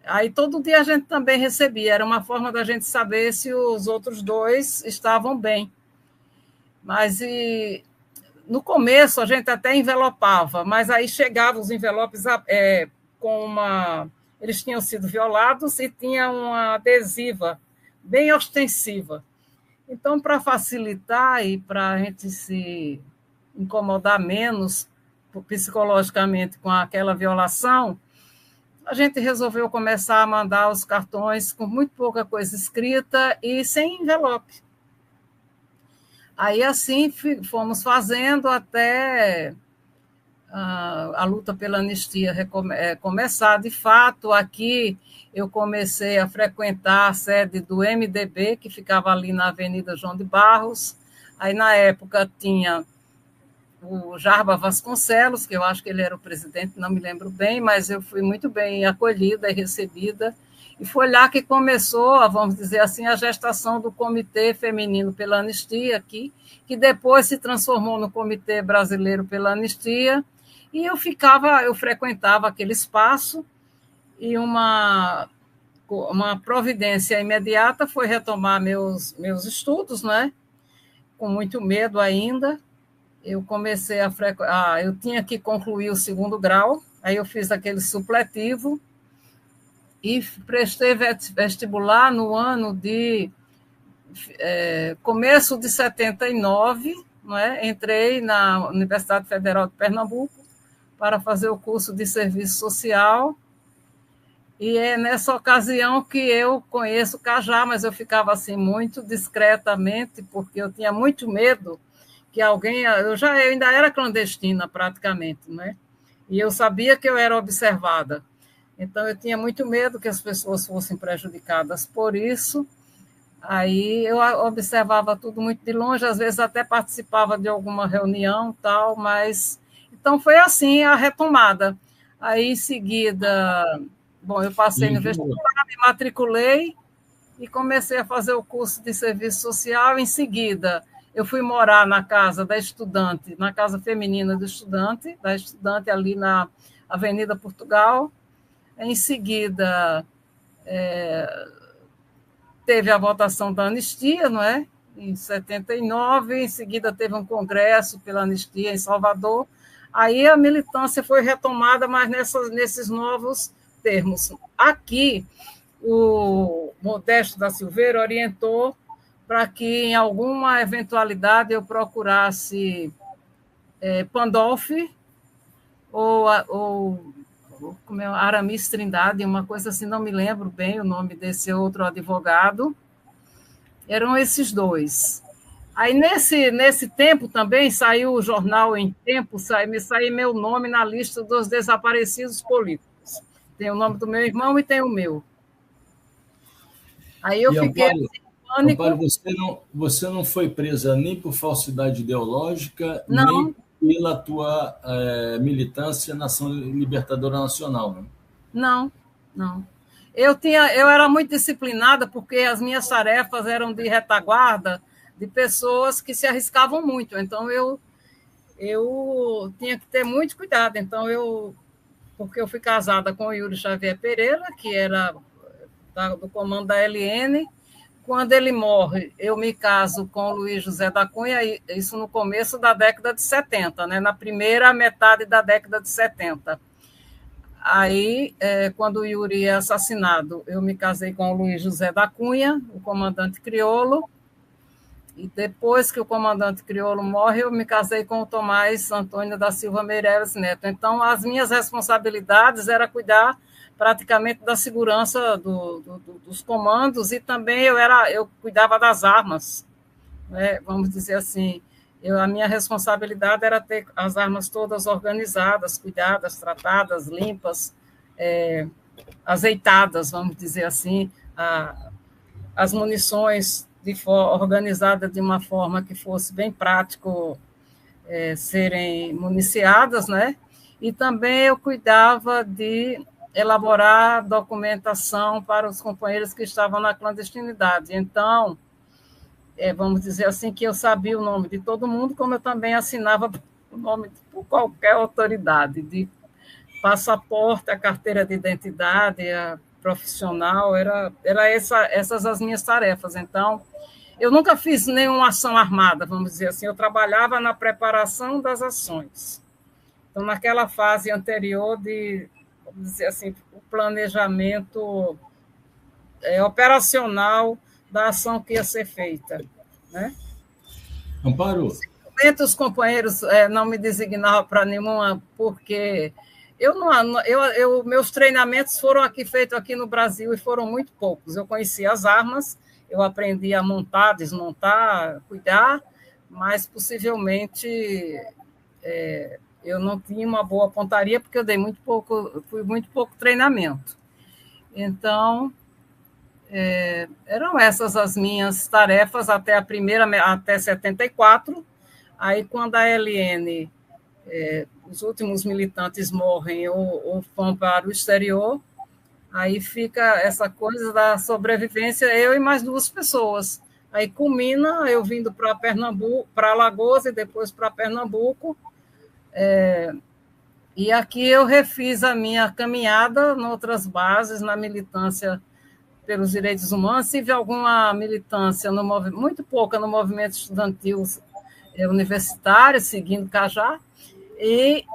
aí todo dia a gente também recebia, era uma forma da gente saber se os outros 2 estavam bem. Mas no começo a gente até envelopava, mas aí chegavam os envelopes eles tinham sido violados e tinha uma adesiva bem ostensiva. Então, para facilitar e para a gente se incomodar menos psicologicamente com aquela violação, a gente resolveu começar a mandar os cartões com muito pouca coisa escrita e sem envelope. Aí, assim, fomos fazendo até a luta pela anistia começar. De fato, aqui eu comecei a frequentar a sede do MDB, que ficava ali na Avenida João de Barros. Aí, na época, tinha o Jarba Vasconcelos, que eu acho que ele era o presidente, não me lembro bem, mas eu fui muito bem acolhida e recebida. E foi lá que começou, vamos dizer assim, a gestação do Comitê Feminino pela Anistia aqui, que depois se transformou no Comitê Brasileiro pela Anistia, e eu frequentava aquele espaço, e uma providência imediata foi retomar meus estudos, né? Com muito medo ainda. Eu comecei eu tinha que concluir o 2º grau, aí eu fiz aquele supletivo, e prestei vestibular no ano de começo de 79, não é? Entrei na Universidade Federal de Pernambuco para fazer o curso de serviço social, e é nessa ocasião que eu conheço o Cajá, mas eu ficava assim muito discretamente, porque eu tinha muito medo que alguém... Eu ainda era clandestina praticamente, né? E eu sabia que eu era observada. Então, eu tinha muito medo que as pessoas fossem prejudicadas por isso. Aí eu observava tudo muito de longe, às vezes até participava de alguma reunião, tal, mas... Então, foi assim a retomada. Aí, em seguida, eu passei no vestibular, me matriculei e comecei a fazer o curso de serviço social. Em seguida, eu fui morar na casa da estudante, na casa feminina da estudante ali na Avenida Portugal. Em seguida, teve a votação da anistia, não é? Em 79, em seguida teve um congresso pela anistia em Salvador. Aí a militância foi retomada, mas nesses novos termos. Aqui, o Modesto da Silveira orientou para que, em alguma eventualidade, eu procurasse Pandolf ou como é, Aramis Trindade, uma coisa assim, não me lembro bem o nome desse outro advogado. Eram esses 2. Aí, nesse tempo também, saiu o jornal Em Tempo, saiu meu nome na lista dos desaparecidos políticos. Tem o nome do meu irmão e tem o meu. Aí eu fiquei assim, Amparo, você não foi presa nem por falsidade ideológica, não, nem pela tua militância na Ação Libertadora Nacional, né? Não. Eu era muito disciplinada porque as minhas tarefas eram de retaguarda de pessoas que se arriscavam muito. Então, eu tinha que ter muito cuidado. Então, porque eu fui casada com o Yuri Xavier Pereira, que era do comando da LN. Quando ele morre, eu me caso com o Luiz José da Cunha, isso no começo da década de 70, né? Na primeira metade da década de 70. Aí, quando o Yuri é assassinado, eu me casei com o Luiz José da Cunha, o comandante crioulo, e depois que o comandante crioulo morre, eu me casei com o Tomás Antônio da Silva Meireles Neto. Então, as minhas responsabilidades era cuidar praticamente da segurança dos comandos, e também eu cuidava das armas, né? Vamos dizer assim, a minha responsabilidade era ter as armas todas organizadas, cuidadas, tratadas, limpas, azeitadas, vamos dizer assim, as munições organizadas de uma forma que fosse bem prático serem municiadas, né? E também eu cuidava de elaborar documentação para os companheiros que estavam na clandestinidade. Então, vamos dizer assim, que eu sabia o nome de todo mundo, como eu também assinava o nome por qualquer autoridade, de passaporte, a carteira de identidade, a profissional, era essas as minhas tarefas. Então, eu nunca fiz nenhuma ação armada, vamos dizer assim, eu trabalhava na preparação das ações. Então, naquela fase anterior vamos dizer assim, o planejamento operacional da ação que ia ser feita, né? Amparo. Os companheiros não me designavam para nenhuma, porque meus treinamentos foram feitos aqui no Brasil e foram muito poucos. Eu conhecia as armas, eu aprendi a montar, desmontar, cuidar, mas possivelmente eu não tinha uma boa pontaria porque eu fui muito pouco treinamento. Então, eram essas as minhas tarefas até 74. Aí, quando a LN, os últimos militantes morrem ou vão para o exterior, aí fica essa coisa da sobrevivência, eu e mais 2 pessoas. Aí culmina eu vindo para Pernambuco, para Alagoas e depois para Pernambuco. E aqui eu refiz a minha caminhada em outras bases, na militância pelos direitos humanos. Tive alguma militância, muito pouca, no movimento estudantil universitário, seguindo Cajá, e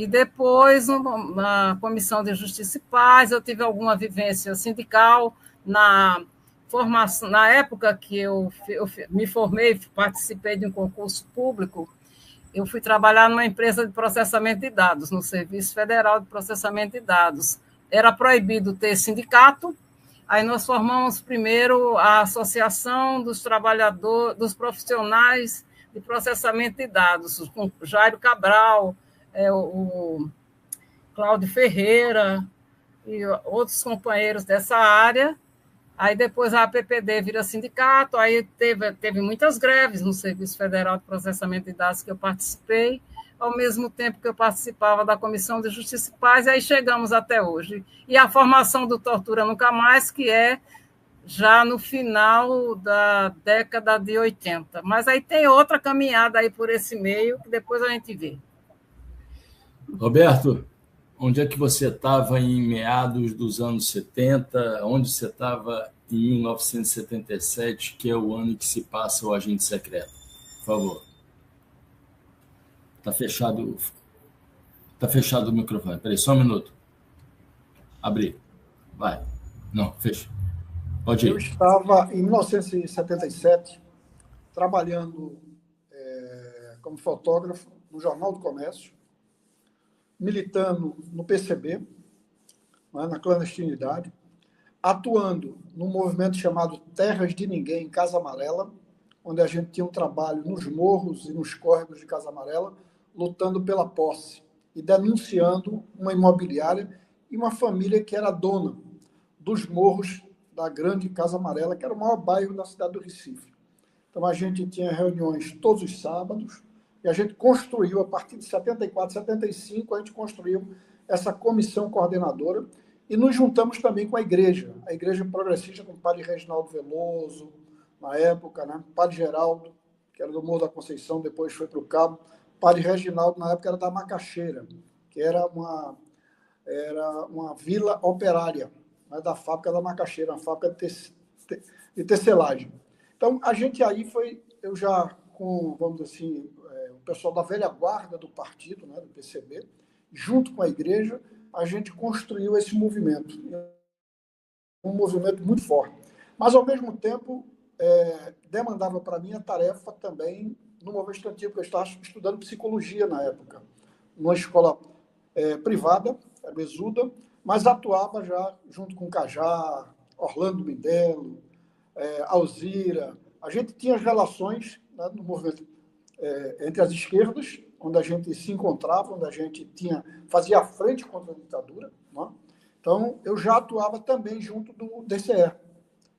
depois na Comissão de Justiça e Paz eu tive alguma vivência sindical na formação. Na época que eu me formei, participei de um concurso público, eu fui trabalhar numa empresa de processamento de dados, no Serviço Federal de Processamento de Dados. Era proibido ter sindicato. Aí nós formamos primeiro a Associação dos Trabalhadores, dos Profissionais de Processamento de Dados, com Jairo Cabral, o Cláudio Ferreira e outros companheiros dessa área. Aí depois a APPD vira sindicato, aí teve muitas greves no Serviço Federal de Processamento de Dados que eu participei, ao mesmo tempo que eu participava da Comissão de Justiça e Paz, e aí chegamos até hoje. E a formação do Tortura Nunca Mais, que é já no final da década de 80. Mas aí tem outra caminhada aí por esse meio, que depois a gente vê. Roberto, onde é que você estava em meados dos anos 70? Onde você estava em 1977, que é o ano em que se passa o Agente Secreto? Por favor. Está fechado o microfone. Espera aí, só um minuto. Abrir. Vai. Não, fecha. Pode ir. Eu estava, em 1977, trabalhando como fotógrafo no Jornal do Comércio, militando no PCB, na clandestinidade, atuando num movimento chamado Terras de Ninguém, em Casa Amarela, onde a gente tinha um trabalho nos morros e nos córregos de Casa Amarela, lutando pela posse e denunciando uma imobiliária e uma família que era dona dos morros da grande Casa Amarela, que era o maior bairro da cidade do Recife. Então, a gente tinha reuniões todos os sábados, e a gente construiu, a partir de 74, 75, a gente construiu essa comissão coordenadora, e nos juntamos também com a Igreja Progressista, com o padre Reginaldo Veloso, na época, né? Padre Geraldo, que era do Morro da Conceição, depois foi para o Cabo. Padre Reginaldo, na época, era da Macaxeira, que era uma vila operária, né? Da fábrica da Macaxeira, uma fábrica de tecelagem. Então, a gente aí eu já com, vamos dizer assim, o pessoal da velha guarda do partido, né, do PCB, junto com a igreja, a gente construiu esse movimento. Um movimento muito forte. Mas, ao mesmo tempo, demandava para mim a tarefa também no movimento estudantil, porque eu estava estudando psicologia na época, numa escola privada, a Besuda, mas atuava já junto com Cajá, Orlando Mindelo, Alzira. A gente tinha as relações, né, no movimento entre as esquerdas, onde a gente se encontrava, onde a gente fazia frente contra a ditadura. Né? Então, eu já atuava também junto do DCE,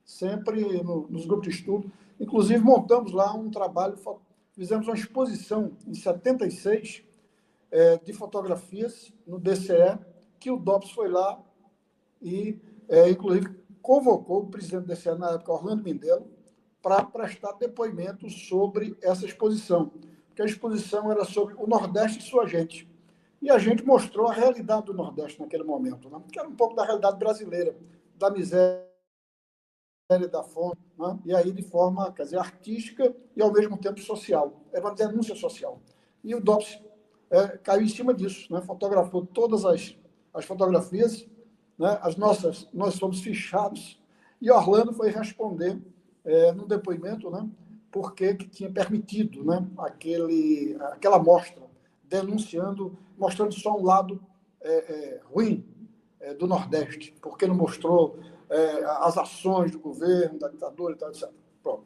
sempre nos grupos de estudo. Inclusive, montamos lá um trabalho, fizemos uma exposição em 76 de fotografias no DCE, que o DOPS foi lá e, inclusive, convocou o presidente do DCE na época, Orlando Mindelo, para prestar depoimento sobre essa exposição. Porque a exposição era sobre o Nordeste e sua gente. E a gente mostrou a realidade do Nordeste naquele momento, né? Que era um pouco da realidade brasileira, da miséria, da fome, né? E aí de forma, quer dizer, artística e ao mesmo tempo social. Era uma denúncia social. E o DOPS caiu em cima disso, né? Fotografou todas as fotografias, né? Nós fomos fichados, e Orlando foi responder no depoimento, né? Por que tinha permitido, né? Aquela mostra, mostrando só um lado ruim do Nordeste, porque não mostrou as ações do governo, da ditadura e tal, etc. Pronto.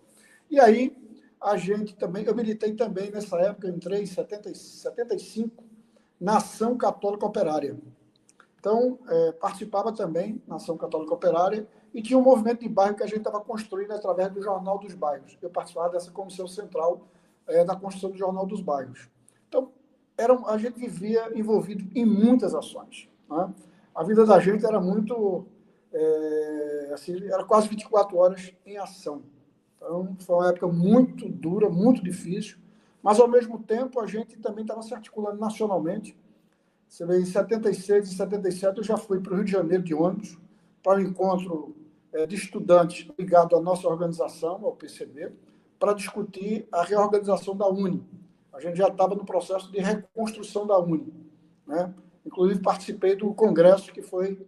E aí, eu militei também nessa época, eu entrei em 75, na Ação Católica Operária. Então, participava também na Ação Católica Operária e tinha um movimento de bairro que a gente estava construindo através do Jornal dos Bairros. Eu participava dessa comissão central da construção do Jornal dos Bairros. Então, a gente vivia envolvido em muitas ações. Né? A vida da gente era muito... era quase 24 horas em ação. Então, foi uma época muito dura, muito difícil, mas, ao mesmo tempo, a gente também estava se articulando nacionalmente. Você vê, em 76 e 77, eu já fui para o Rio de Janeiro de ônibus, para um encontro de estudantes ligado à nossa organização, ao PCB, para discutir a reorganização da UNE. A gente já estava no processo de reconstrução da UNE. Né? Inclusive, participei do congresso que foi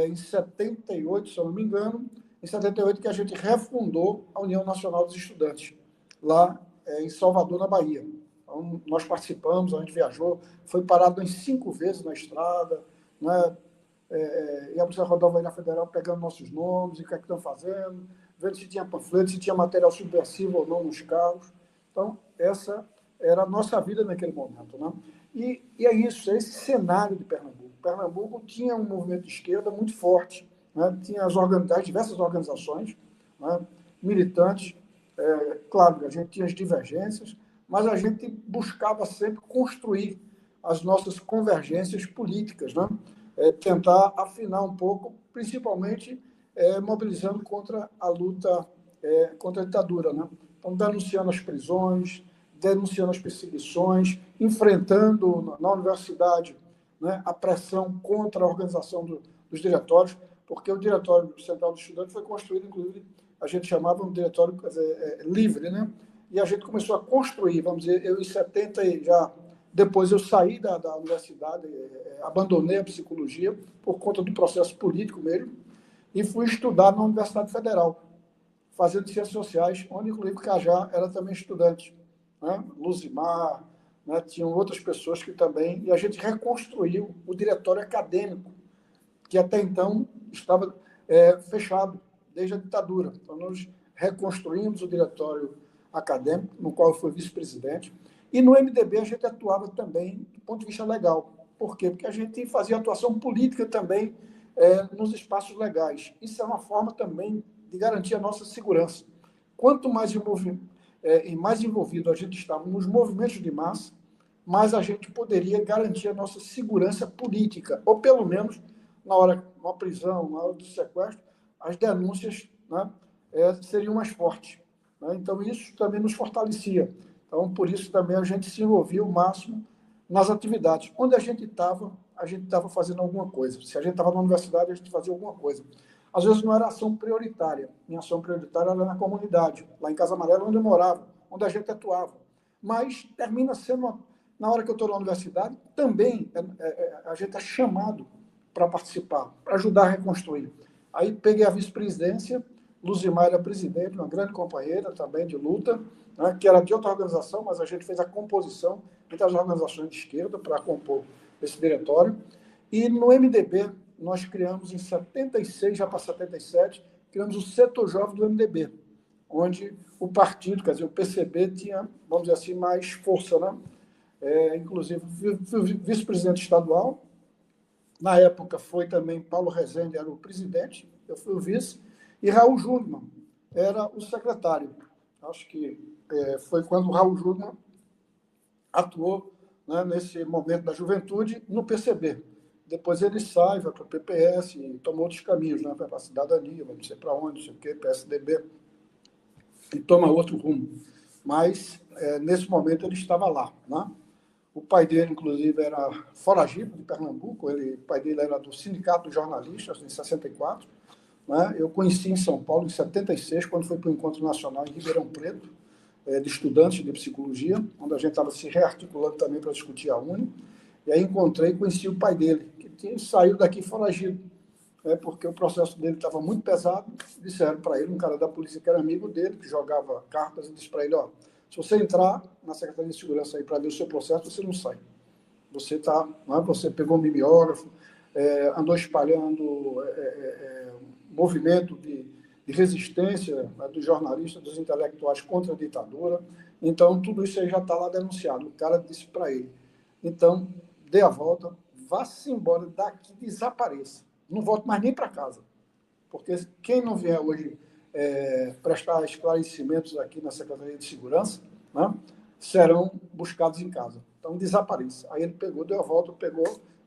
em 78, se eu não me engano, em 78 que a gente refundou a União Nacional dos Estudantes, lá em Salvador, na Bahia. Então, nós participamos, a gente viajou, foi parado em 5 vezes na estrada, né? Íamos à rodoviária federal pegando nossos nomes, e o que é que estão fazendo, vendo se tinha panfleto, se tinha material subversivo ou não nos carros. Então, essa era a nossa vida naquele momento. Né? E é isso, é esse cenário de Pernambuco. Pernambuco tinha um movimento de esquerda muito forte, né? Tinha diversas organizações, né? Militantes. Claro, a gente tinha as divergências, mas a gente buscava sempre construir as nossas convergências políticas, né? Tentar afinar um pouco, principalmente mobilizando contra a luta contra a ditadura. Né? Então, denunciando as prisões, denunciando as perseguições, enfrentando na universidade, né, a pressão contra a organização dos diretórios, porque o Diretório Central do Estudante foi construído, inclusive, a gente chamava um diretório, quer dizer, livre, né? E a gente começou a construir, vamos dizer, eu em 70 já... Depois eu saí da universidade, abandonei a psicologia por conta do processo político mesmo, e fui estudar na Universidade Federal, fazendo ciências sociais, onde, inclusive, Cajá era também estudante. Né? Luzimar, né? Tinham outras pessoas que também... E a gente reconstruiu o diretório acadêmico, que até então estava fechado, desde a ditadura. Então, nós reconstruímos o diretório acadêmico, no qual eu fui vice-presidente. E no MDB a gente atuava também do ponto de vista legal. Por quê? Porque a gente fazia atuação política também nos espaços legais. Isso é uma forma também de garantir a nossa segurança. Quanto mais envolvido a gente estava nos movimentos de massa, mais a gente poderia garantir a nossa segurança política, ou pelo menos, na hora de uma prisão, na hora do sequestro, as denúncias, né, seriam mais fortes. Né? Então, isso também nos fortalecia. Então, por isso também a gente se envolvia o máximo nas atividades. Onde a gente estava fazendo alguma coisa. Se a gente estava na universidade, a gente fazia alguma coisa. Às vezes não era ação prioritária. Minha ação prioritária era na comunidade, lá em Casa Amarela, onde eu morava, onde a gente atuava. Mas termina sendo na hora que eu estou na universidade, também a gente é chamado para participar, para ajudar a reconstruir. Aí peguei a vice-presidência, Luzimar era presidente, uma grande companheira também de luta, né, que era de outra organização, mas a gente fez a composição entre as organizações de esquerda para compor esse diretório. E no MDB, nós criamos em 76, já para 77, criamos o setor jovem do MDB, onde o partido, quer dizer, o PCB tinha, vamos dizer assim, mais força, né? Inclusive, fui vice-presidente estadual. Na época foi também Paulo Rezende, era o presidente, eu fui o vice, e Raul Jungmann era o secretário. Acho que foi quando o Raul Jungmann atuou, né, nesse momento da juventude no PCB. Depois ele sai, vai para o PPS e tomou outros caminhos, né, para a cidadania, não sei para onde, não sei o quê, PSDB, e toma outro rumo. Mas, nesse momento, ele estava lá, né? O pai dele, inclusive, era foragido de Pernambuco, o pai dele era do Sindicato dos Jornalistas, em 64. Né? Eu conheci em São Paulo, em 76, quando foi para o Encontro Nacional em Ribeirão Preto, de estudantes de psicologia, onde a gente estava se rearticulando também para discutir a UNE. E aí encontrei e conheci o pai dele, que saiu daqui foragido, porque o processo dele estava muito pesado. Disseram para ele, um cara da polícia que era amigo dele, que jogava cartas, e disse para ele, ó, se você entrar na Secretaria de Segurança aí para ver o seu processo, você não sai. Você pegou um mimeógrafo, andou espalhando movimento de resistência, né, dos jornalistas, dos intelectuais contra a ditadura. Então, tudo isso aí já está lá denunciado. O cara disse para ele, então, dê a volta, vá-se embora daqui, desapareça. Não volte mais nem para casa. Porque quem não vier hoje prestar esclarecimentos aqui na Secretaria de Segurança, né, serão buscados em casa. Então, desapareça. Aí ele pegou, deu a volta,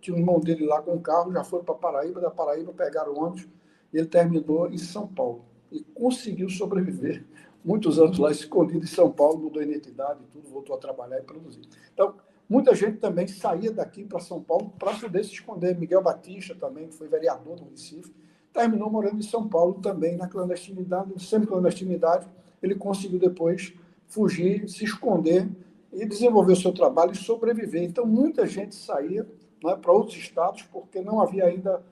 tinha um irmão dele lá com o carro, já foi para Paraíba, da Paraíba pegaram o ônibus, e ele terminou em São Paulo. E conseguiu sobreviver. Muitos anos lá, escondido em São Paulo, mudou a identidade e tudo, voltou a trabalhar e produzir. Então, muita gente também saía daqui para São Paulo para poder se esconder. Miguel Batista também, que foi vereador no Recife, terminou morando em São Paulo também, na clandestinidade, semi-clandestinidade. Ele conseguiu depois fugir, se esconder e desenvolver o seu trabalho e sobreviver. Então, muita gente saía, né, para outros estados, porque não havia ainda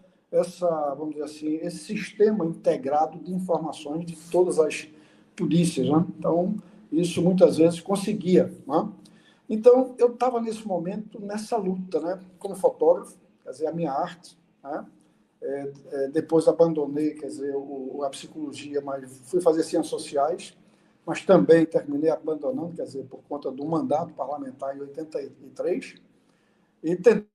vamos dizer assim, esse sistema integrado de informações de todas as polícias. Né? Então, isso muitas vezes conseguia. Né? Então, eu estava nesse momento, nessa luta, né, como fotógrafo, quer dizer, a minha arte, né? Depois abandonei, quer dizer, a psicologia, mas fui fazer ciências sociais, mas também terminei abandonando, quer dizer, por conta do mandato parlamentar em 83, e tentei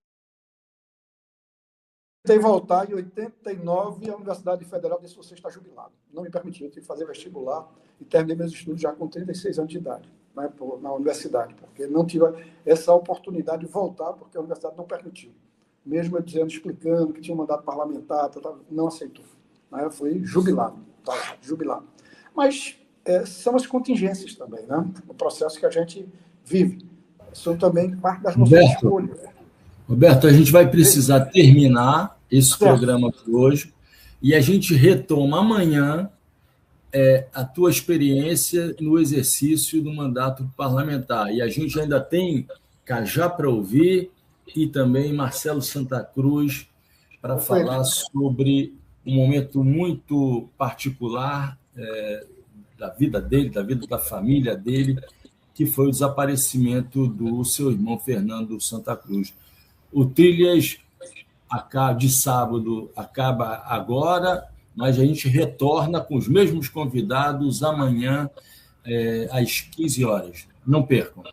voltar em 89 à Universidade Federal, disse, você está jubilado. Não me permitiu, eu tive que fazer vestibular e terminei meus estudos já com 36 anos de idade, né, na universidade, porque não tive essa oportunidade de voltar, porque a universidade não permitiu. Mesmo eu dizendo, explicando que tinha um mandato parlamentar, não aceitou. Né? Eu fui jubilado, jubilado. Mas são as contingências também, né? O processo que a gente vive. São também parte das nossas escolhas. Roberto, a gente vai precisar terminar esse programa de hoje e a gente retoma amanhã a tua experiência no exercício do mandato parlamentar. E a gente ainda tem Cajá para ouvir e também Marcelo Santa Cruz para falar sobre um momento muito particular da vida dele, da vida da família dele, que foi o desaparecimento do seu irmão Fernando Santa Cruz. O Trilhas de sábado acaba agora, mas a gente retorna com os mesmos convidados amanhã às 15 horas. Não percam.